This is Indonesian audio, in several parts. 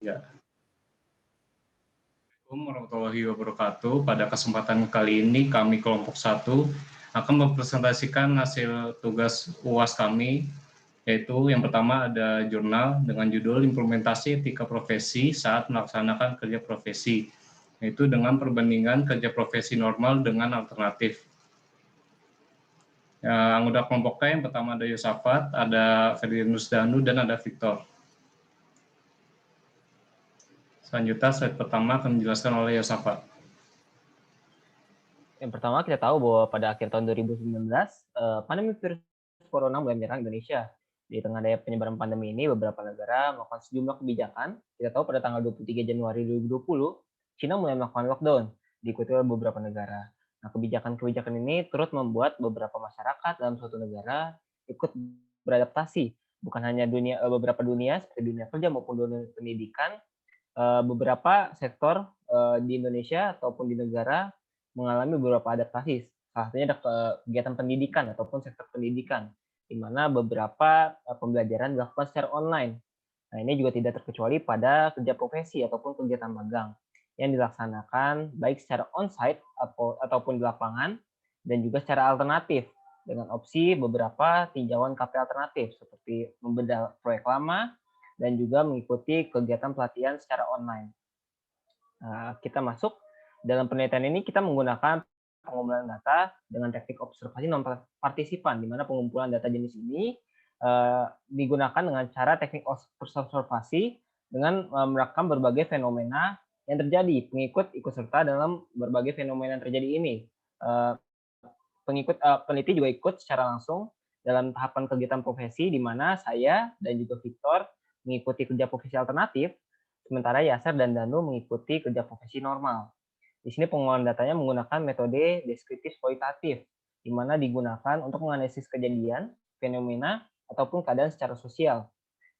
Ya. Assalamualaikum warahmatullahi wabarakatuh. Pada kesempatan kali ini kami kelompok 1 akan mempresentasikan hasil tugas UAS kami, yaitu yang pertama ada jurnal dengan judul Implementasi Etika Profesi saat melaksanakan kerja profesi, yaitu dengan perbandingan kerja profesi normal dengan alternatif. Anggota kelompoknya yang pertama ada Yosafat, ada Ferdinus Danu, dan ada Victor. Selanjutnya, slide pertama akan dijelaskan oleh Yosafat. Yang pertama, kita tahu bahwa pada akhir tahun 2019, pandemi virus corona mulai menyerang Indonesia. Di tengah daya penyebaran pandemi ini, beberapa negara melakukan sejumlah kebijakan. Kita tahu pada tanggal 23 Januari 2020, China mulai melakukan lockdown, diikuti oleh beberapa negara. Nah, kebijakan-kebijakan ini turut membuat beberapa masyarakat dalam suatu negara ikut beradaptasi. Bukan hanya beberapa dunia, seperti dunia kerja maupun dunia pendidikan, beberapa sektor di Indonesia ataupun di negara mengalami beberapa adaptasi. Salah satunya ada kegiatan pendidikan ataupun sektor pendidikan, di mana beberapa pembelajaran dilakukan secara online. Nah, ini juga tidak terkecuali pada kerja profesi ataupun kegiatan magang yang dilaksanakan baik secara on-site ataupun di lapangan dan juga secara alternatif dengan opsi beberapa tinjauan KP alternatif seperti membedah proyek lama dan juga mengikuti kegiatan pelatihan secara online. Nah, kita masuk dalam penelitian ini kita menggunakan pengumpulan data dengan teknik observasi non partisipan, di mana pengumpulan data jenis ini digunakan dengan cara teknik observasi dengan merekam berbagai fenomena yang terjadi. Pengikut ikut serta dalam berbagai fenomena yang terjadi ini. Peneliti juga ikut secara langsung dalam tahapan kegiatan profesi, di mana saya dan juga Victor mengikuti kerja profesi alternatif, sementara Yasser dan Danu mengikuti kerja profesi normal. Di sini pengolahan datanya menggunakan metode deskriptif kualitatif, di mana digunakan untuk menganalisis kejadian, fenomena, ataupun keadaan secara sosial.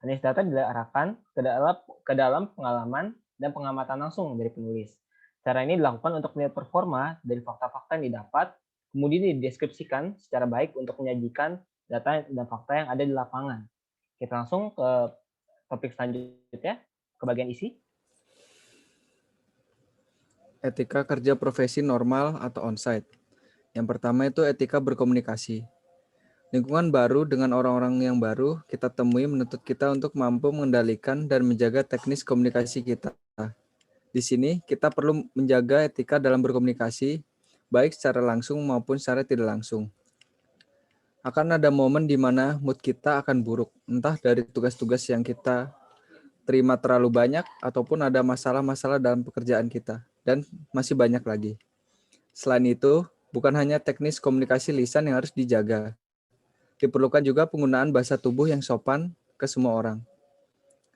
Analisis data diarahkan ke dalam pengalaman dan pengamatan langsung dari penulis. Cara ini dilakukan untuk melihat performa dari fakta-fakta yang didapat, kemudian dideskripsikan secara baik untuk menyajikan data dan fakta yang ada di lapangan. Kita langsung ke topik selanjutnya, ke bagian isi. Etika kerja profesi normal atau onsite. Yang pertama itu etika berkomunikasi. Lingkungan baru dengan orang-orang yang baru kita temui menuntut kita untuk mampu mengendalikan dan menjaga teknis komunikasi kita. Di sini kita perlu menjaga etika dalam berkomunikasi, baik secara langsung maupun secara tidak langsung. Akan ada momen di mana mood kita akan buruk, entah dari tugas-tugas yang kita terima terlalu banyak ataupun ada masalah-masalah dalam pekerjaan kita. Dan masih banyak lagi. Selain itu, bukan hanya teknis komunikasi lisan yang harus dijaga. Diperlukan juga penggunaan bahasa tubuh yang sopan ke semua orang.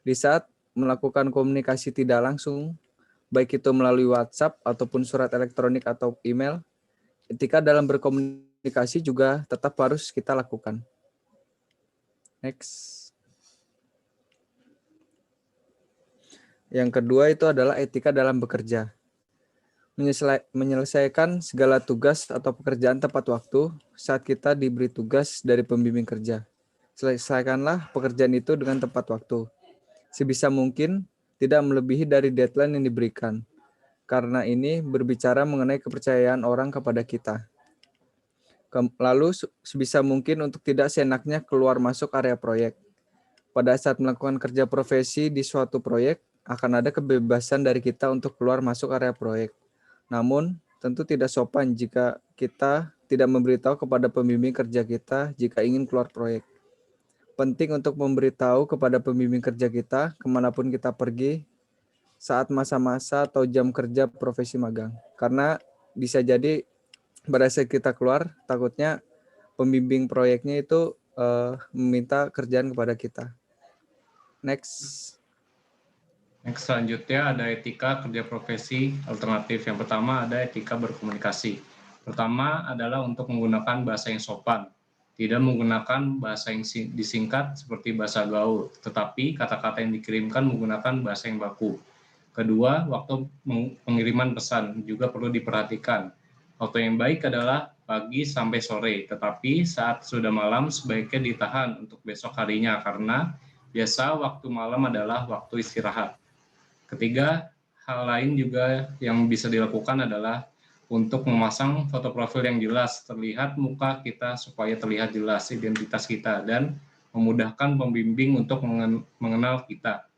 Di saat melakukan komunikasi tidak langsung, baik itu melalui WhatsApp ataupun surat elektronik atau email, etika dalam berkomunikasi juga tetap harus kita lakukan. Next. Yang kedua itu adalah etika dalam bekerja. Menyelesaikan segala tugas atau pekerjaan tepat waktu saat kita diberi tugas dari pembimbing kerja. Selesaikanlah pekerjaan itu dengan tepat waktu. Sebisa mungkin tidak melebihi dari deadline yang diberikan. Karena ini berbicara mengenai kepercayaan orang kepada kita. Lalu sebisa mungkin untuk tidak seenaknya keluar masuk area proyek. Pada saat melakukan kerja profesi di suatu proyek, akan ada kebebasan dari kita untuk keluar masuk area proyek. Namun, tentu tidak sopan jika kita tidak memberitahu kepada pembimbing kerja kita jika ingin keluar proyek. Penting untuk memberitahu kepada pembimbing kerja kita kemanapun kita pergi saat masa-masa atau jam kerja profesi magang. Karena bisa jadi pada saat kita keluar, takutnya pembimbing proyeknya itu meminta kerjaan kepada kita. Next. Selanjutnya ada etika kerja profesi alternatif. Yang pertama ada etika berkomunikasi. Pertama adalah untuk menggunakan bahasa yang sopan. Tidak menggunakan bahasa yang disingkat seperti bahasa gaul, tetapi kata-kata yang dikirimkan menggunakan bahasa yang baku. Kedua, waktu pengiriman pesan juga perlu diperhatikan. Waktu yang baik adalah pagi sampai sore, tetapi saat sudah malam sebaiknya ditahan untuk besok harinya karena biasa waktu malam adalah waktu istirahat. Ketiga, hal lain juga yang bisa dilakukan adalah untuk memasang foto profil yang jelas, terlihat muka kita supaya terlihat jelas identitas kita, dan memudahkan pembimbing untuk mengenal kita.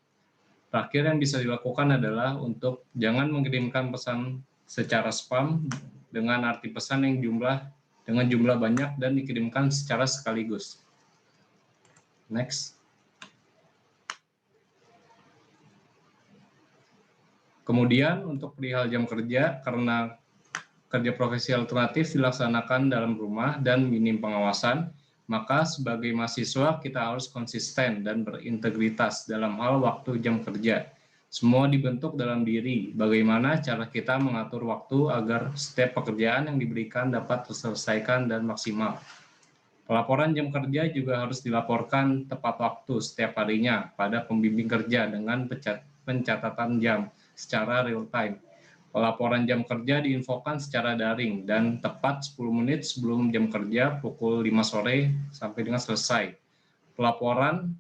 Terakhir yang bisa dilakukan adalah untuk jangan mengirimkan pesan secara spam dengan arti pesan yang dengan jumlah banyak dan dikirimkan secara sekaligus. Next. Kemudian untuk perihal jam kerja, karena kerja profesi alternatif dilaksanakan dalam rumah dan minim pengawasan, maka sebagai mahasiswa kita harus konsisten dan berintegritas dalam hal waktu jam kerja. Semua dibentuk dalam diri, bagaimana cara kita mengatur waktu agar setiap pekerjaan yang diberikan dapat terselesaikan dan maksimal. Pelaporan jam kerja juga harus dilaporkan tepat waktu setiap harinya pada pembimbing kerja dengan pencatatan jam secara real time. Pelaporan jam kerja diinfokan secara daring dan tepat 10 menit sebelum jam kerja pukul 5 sore sampai dengan selesai. Pelaporan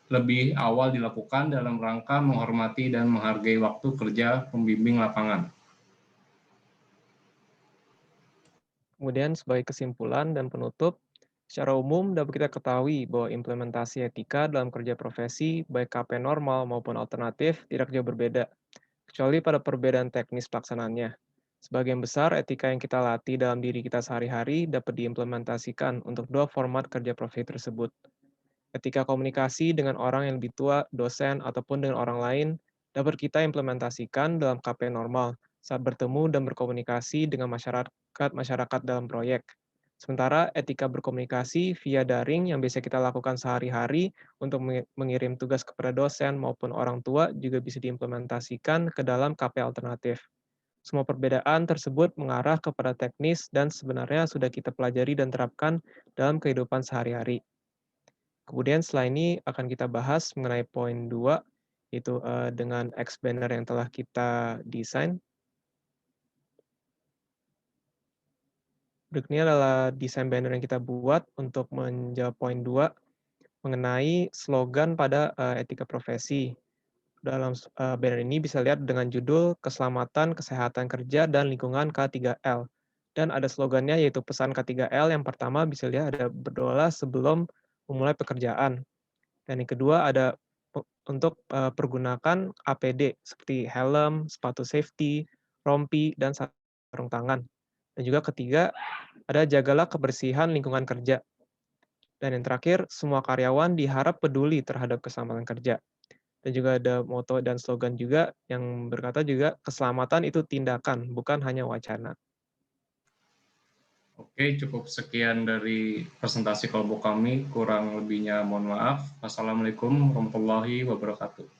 lebih awal dilakukan dalam rangka menghormati dan menghargai waktu kerja pembimbing lapangan. Kemudian sebagai kesimpulan dan penutup, secara umum dapat kita ketahui bahwa implementasi etika dalam kerja profesi, baik KP normal maupun alternatif, tidak jauh berbeda, kecuali pada perbedaan teknis pelaksanaannya. Sebagian besar etika yang kita latih dalam diri kita sehari-hari dapat diimplementasikan untuk dua format kerja profesi tersebut. Etika komunikasi dengan orang yang lebih tua, dosen, ataupun dengan orang lain dapat kita implementasikan dalam KP normal saat bertemu dan berkomunikasi dengan masyarakat dalam proyek. Sementara etika berkomunikasi via daring yang biasa kita lakukan sehari-hari untuk mengirim tugas kepada dosen maupun orang tua juga bisa diimplementasikan ke dalam KP alternatif. Semua perbedaan tersebut mengarah kepada teknis dan sebenarnya sudah kita pelajari dan terapkan dalam kehidupan sehari-hari. Kemudian setelah ini akan kita bahas mengenai poin 2, yaitu dengan X-Banner yang telah kita desain. Berikut ini adalah desain banner yang kita buat untuk menjawab poin 2 mengenai slogan pada etika profesi. Dalam banner ini bisa lihat dengan judul Keselamatan, Kesehatan Kerja, dan Lingkungan K3L. Dan ada slogannya yaitu pesan K3L. Yang pertama bisa lihat ada berdoa sebelum memulai pekerjaan. Dan yang kedua ada untuk pergunakan APD seperti helm, sepatu safety, rompi, dan sarung tangan. Dan juga ketiga, ada jagalah kebersihan lingkungan kerja. Dan yang terakhir, semua karyawan diharap peduli terhadap keselamatan kerja. Dan juga ada moto dan slogan juga yang berkata juga, keselamatan itu tindakan, bukan hanya wacana. Oke, cukup sekian dari presentasi kelompok kami. Kurang lebihnya mohon maaf. Wassalamualaikum warahmatullahi wabarakatuh.